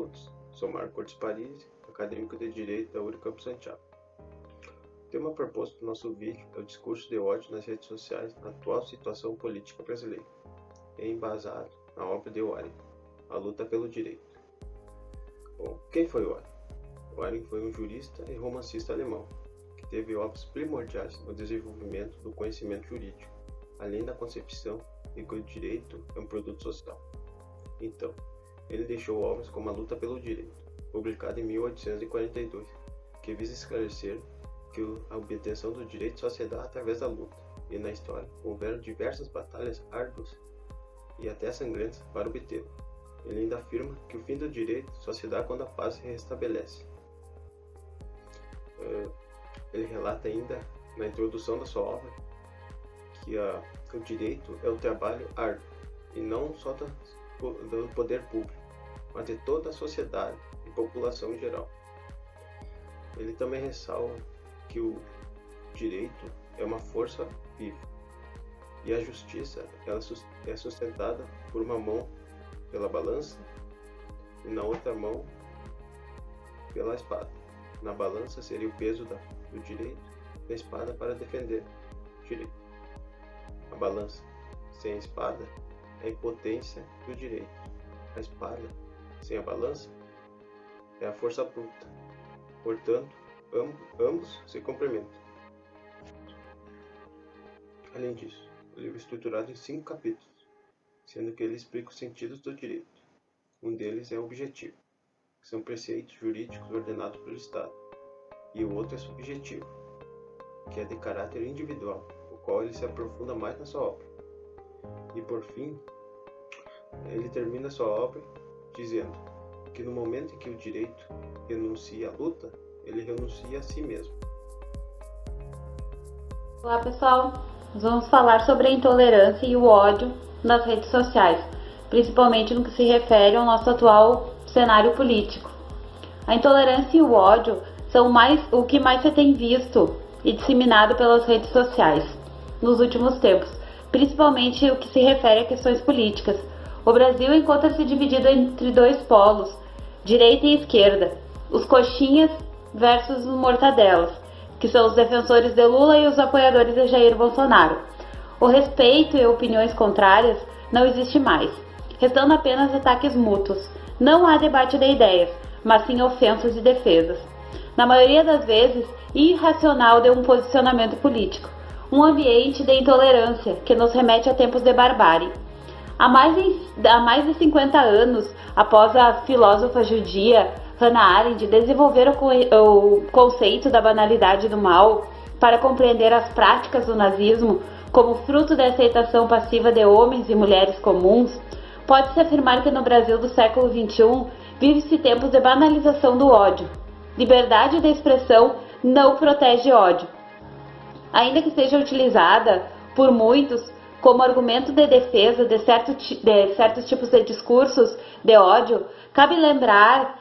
todos. Sou Marco Cortes Parisi, acadêmico de Direito da Unicamp Santiago. O tema proposto no nosso vídeo é o discurso de ódio nas redes sociais na atual situação política brasileira, embasado na obra de Waring, A Luta pelo Direito. Bom, quem foi Waring? Waring foi um jurista e romancista alemão, que teve obras primordiais no desenvolvimento do conhecimento jurídico, além da concepção de que o direito é um produto social. Então, ele deixou obras como A Luta pelo Direito, publicada em 1842, que visa esclarecer que a obtenção do direito só se dá através da luta, e na história houveram diversas batalhas árduas e até sangrentas para obtê-lo. Ele ainda afirma que o fim do direito só se dá quando a paz se restabelece. Ele relata ainda, na introdução da sua obra, que o direito é o trabalho árduo, e não só do poder público, mas de toda a sociedade e população em geral. Ele também ressalva que o direito é uma força viva, e a justiça ela é sustentada por uma mão pela balança e na outra mão pela espada. Na balança seria o peso do direito, e a espada para defender o direito. A balança sem a espada é a impotência do direito. A espada sem a balança é a força bruta. Portanto, ambos se complementam. Além disso, o livro é estruturado em 5 capítulos, sendo que ele explica os sentidos do direito. Um deles é objetivo, que são preceitos jurídicos ordenados pelo Estado, e o outro é subjetivo, que é de caráter individual, o qual ele se aprofunda mais na sua obra. E por fim, ele termina sua obra dizendo que no momento em que o direito renuncia à luta, ele renuncia a si mesmo. Olá pessoal, nós vamos falar sobre a intolerância e o ódio nas redes sociais, principalmente no que se refere ao nosso atual cenário político. A intolerância e o ódio são o que mais se tem visto e disseminado pelas redes sociais nos últimos tempos, principalmente o que se refere a questões políticas. O Brasil encontra-se dividido entre 2 polos, direita e esquerda, os coxinhas versus os mortadelas, que são os defensores de Lula e os apoiadores de Jair Bolsonaro. O respeito e opiniões contrárias não existe mais, restando apenas ataques mútuos. Não há debate de ideias, mas sim ofensas e defesas. Na maioria das vezes, irracional de um posicionamento político, um ambiente de intolerância que nos remete a tempos de barbárie. Há mais de 50 anos, após a filósofa judia Hannah Arendt desenvolver o conceito da banalidade do mal para compreender as práticas do nazismo como fruto da aceitação passiva de homens e mulheres comuns, pode-se afirmar que no Brasil do século XXI vive-se tempos de banalização do ódio. Liberdade de expressão não protege ódio. Ainda que seja utilizada por muitos como argumento de defesa de certos tipos de discursos de ódio, cabe lembrar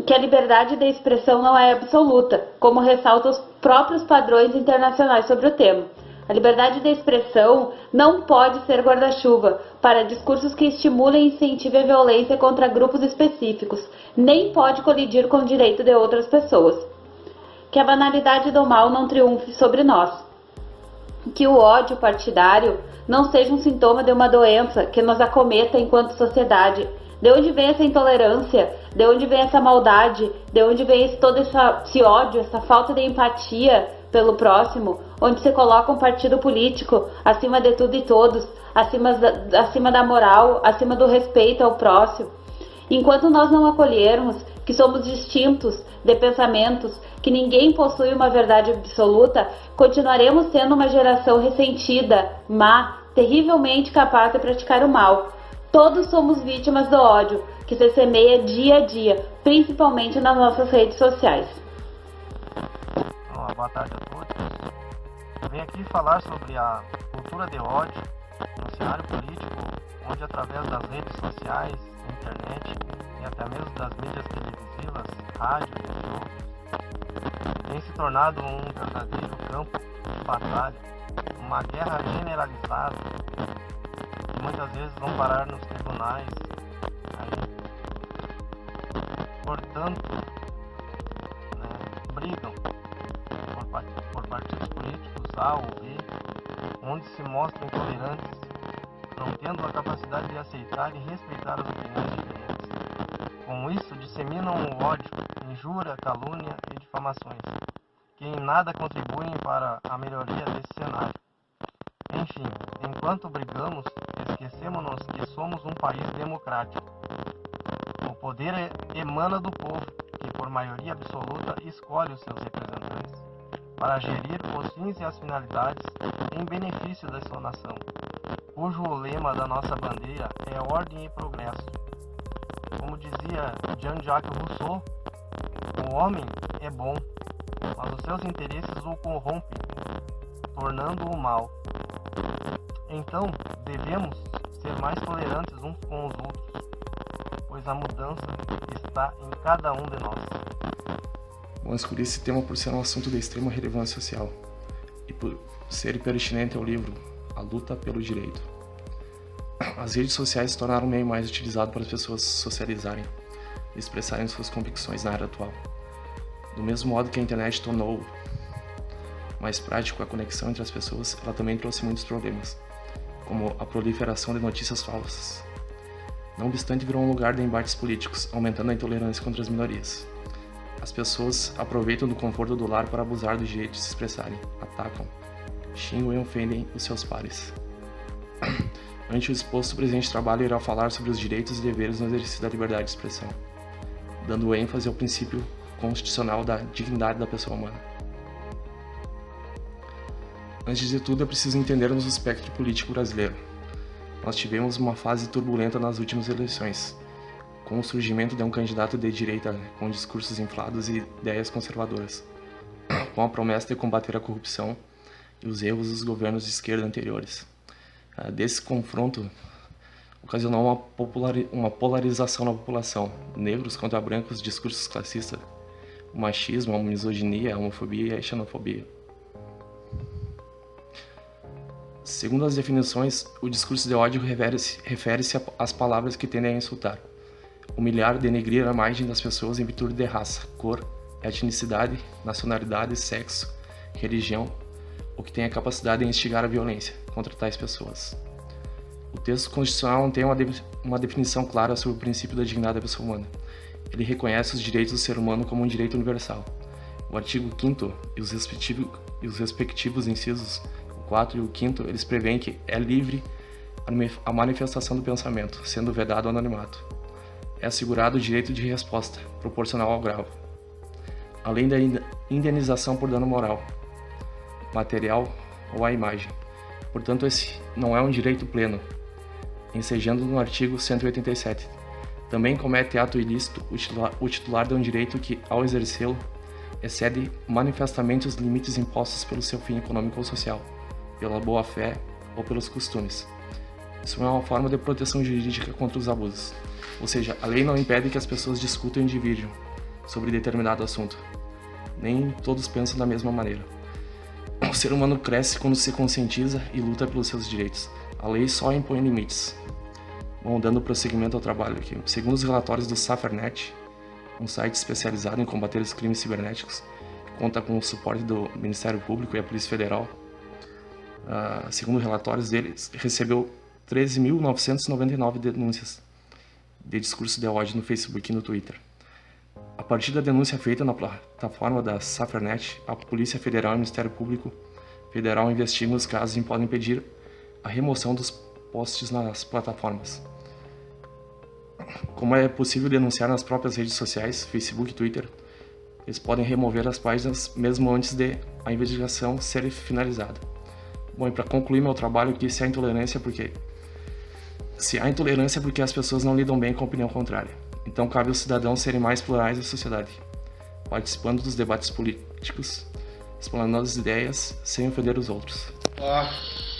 que a liberdade de expressão não é absoluta, como ressaltam os próprios padrões internacionais sobre o tema. A liberdade de expressão não pode ser guarda-chuva para discursos que estimulem e incentivem a violência contra grupos específicos, nem pode colidir com o direito de outras pessoas. Que a banalidade do mal não triunfe sobre nós. Que o ódio partidário não seja um sintoma de uma doença que nos acometa enquanto sociedade. De onde vem essa intolerância? De onde vem essa maldade? De onde vem todo esse ódio, essa falta de empatia pelo próximo? Onde se coloca um partido político acima de tudo e todos, acima da moral, acima do respeito ao próximo. Enquanto nós não acolhermos que somos distintos de pensamentos, que ninguém possui uma verdade absoluta, continuaremos tendo uma geração ressentida, má, terrivelmente capaz de praticar o mal. Todos somos vítimas do ódio, que se semeia dia a dia, principalmente nas nossas redes sociais. Olá, boa tarde a todos. Eu venho aqui falar sobre a cultura de ódio no cenário político, onde através das redes sociais, internet e até mesmo das mídias televisivas, rádio e outros, tem se tornado um verdadeiro campo de batalha, uma guerra generalizada, que muitas vezes vão parar nos tribunais, portanto, brigam por partidos políticos A ou B, onde se mostram intolerantes, não tendo a capacidade de aceitar e respeitar as opiniões diferentes. Com isso, disseminam o ódio, injúria, calúnia e difamações, que em nada contribuem para a melhoria desse cenário. Enfim, enquanto brigamos, esquecemos-nos que somos um país democrático. O poder emana do povo, que por maioria absoluta escolhe os seus representantes, para gerir os fins e as finalidades em benefício da sua nação, cujo lema da nossa bandeira é ordem e progresso. Como dizia Jean-Jacques Rousseau, o homem é bom, mas os seus interesses o corrompem, tornando-o mal. Então, devemos ser mais tolerantes uns com os outros, pois a mudança está em cada um de nós. Bom, escolhi esse tema por ser um assunto de extrema relevância social e por ser pertinente ao livro A Luta pelo Direito. As redes sociais se tornaram um meio mais utilizado para as pessoas socializarem e expressarem suas convicções na era atual. Do mesmo modo que a internet tornou mais prático a conexão entre as pessoas, ela também trouxe muitos problemas, como a proliferação de notícias falsas. Não obstante, virou um lugar de embates políticos, aumentando a intolerância contra as minorias. As pessoas aproveitam do conforto do lar para abusar do direito de se expressarem, atacam, xingam e ofendem os seus pares. Ante o exposto, o presidente Trabalho irá falar sobre os direitos e deveres no exercício da liberdade de expressão, dando ênfase ao princípio constitucional da dignidade da pessoa humana. Antes de tudo, é preciso entendermos o espectro político brasileiro. Nós tivemos uma fase turbulenta nas últimas eleições, com o surgimento de um candidato de direita com discursos inflados e ideias conservadoras, com a promessa de combater a corrupção e os erros dos governos de esquerda anteriores. Desse confronto, ocasionou uma polarização na população, negros contra brancos, discursos classistas, o machismo, a misoginia, a homofobia e a xenofobia. Segundo as definições, o discurso de ódio refere-se às palavras que tendem a insultar, humilhar, denegrir a imagem das pessoas em virtude de raça, cor, etnicidade, nacionalidade, sexo, religião, ou que tem a capacidade de instigar a violência contra tais pessoas. O texto constitucional não tem uma definição clara sobre o princípio da dignidade da pessoa humana. Ele reconhece os direitos do ser humano como um direito universal. O artigo 5º e os respectivos incisos, o 4 e o 5º, eles prevêem que é livre a manifestação do pensamento, sendo vedado o anonimato. É assegurado o direito de resposta, proporcional ao grau, além da indenização por dano moral, material ou à imagem. Portanto, esse não é um direito pleno, ensejando no artigo 187. Também comete ato ilícito o titular de um direito que, ao exercê-lo, excede manifestamente os limites impostos pelo seu fim econômico ou social, pela boa-fé ou pelos costumes. Isso é uma forma de proteção jurídica contra os abusos. Ou seja, a lei não impede que as pessoas discutam e divirjam sobre determinado assunto. Nem todos pensam da mesma maneira. O ser humano cresce quando se conscientiza e luta pelos seus direitos. A lei só impõe limites. Bom, dando prosseguimento ao trabalho aqui. Segundo os relatórios do SaferNet, um site especializado em combater os crimes cibernéticos, que conta com o suporte do Ministério Público e a Polícia Federal, segundo relatórios deles, recebeu 13.999 denúncias de discurso de ódio no Facebook e no Twitter. A partir da denúncia feita na plataforma da SaferNet, a Polícia Federal e o Ministério Público Federal investigam os casos e podem pedir a remoção dos posts nas plataformas. Como é possível denunciar nas próprias redes sociais, Facebook e Twitter, eles podem remover as páginas mesmo antes de a investigação ser finalizada. Bom, e para concluir meu trabalho aqui, se há intolerância é porque as pessoas não lidam bem com a opinião contrária. Então cabe aos cidadãos serem mais plurais da sociedade, participando dos debates políticos, explanando as ideias sem ofender os outros. Olá,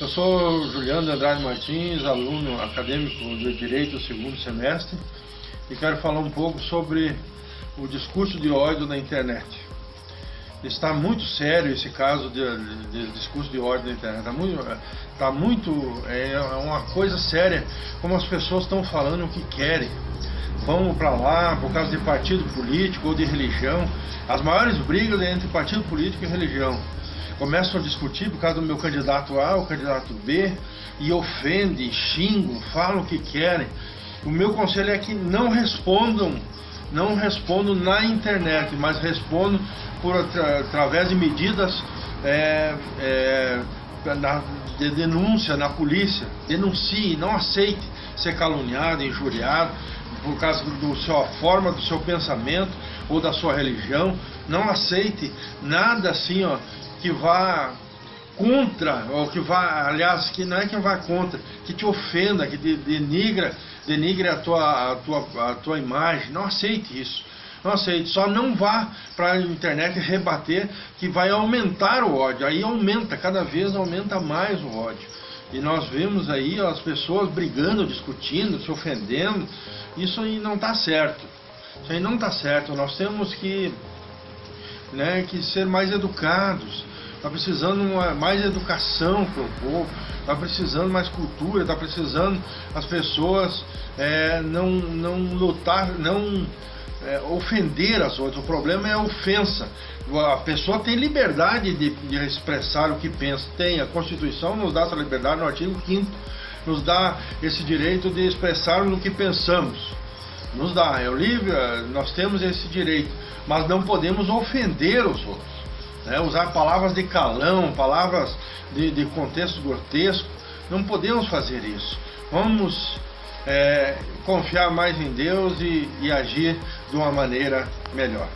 eu sou Juliano de Andrade Martins, aluno acadêmico de Direito do segundo semestre, e quero falar um pouco sobre o discurso de ódio na internet. Está muito sério esse caso de discurso de ódio na internet. É uma coisa séria como as pessoas estão falando o que querem. vão para lá por causa de partido político ou de religião. As maiores brigas é entre partido político e religião. Começam a discutir por causa do meu candidato A, o candidato B, e ofendem, xingam, falam o que querem. O meu conselho é que não respondam na internet, mas respondam através de medidas de denúncia na polícia. Denuncie, não aceite ser caluniado, injuriado por causa da sua forma, do seu pensamento ou da sua religião. Não aceite nada assim, ó, que vá contra, ou que vá, aliás, que não é que vá contra, que te ofenda, que denigre a tua imagem. Não aceite isso. Não aceite. Só não vá para a internet rebater, que vai aumentar o ódio. Aí aumenta, cada vez aumenta mais o ódio. E nós vemos aí as pessoas brigando, discutindo, se ofendendo. Isso aí não está certo. Isso aí não está certo. Nós temos que ser mais educados. Está precisando mais educação para o povo, está precisando mais cultura, está precisando as pessoas não lutar, não ofender as outras. O problema é a ofensa. A pessoa tem liberdade de expressar o que pensa. Tem, a Constituição nos dá essa liberdade, no artigo 5º, nos dá esse direito de expressarmos o que pensamos. Nos dá, é o livre, nós temos esse direito, mas não podemos ofender os outros. Usar palavras de calão, palavras de contexto grotesco, não podemos fazer isso. Vamos confiar mais em Deus e agir de uma maneira melhor.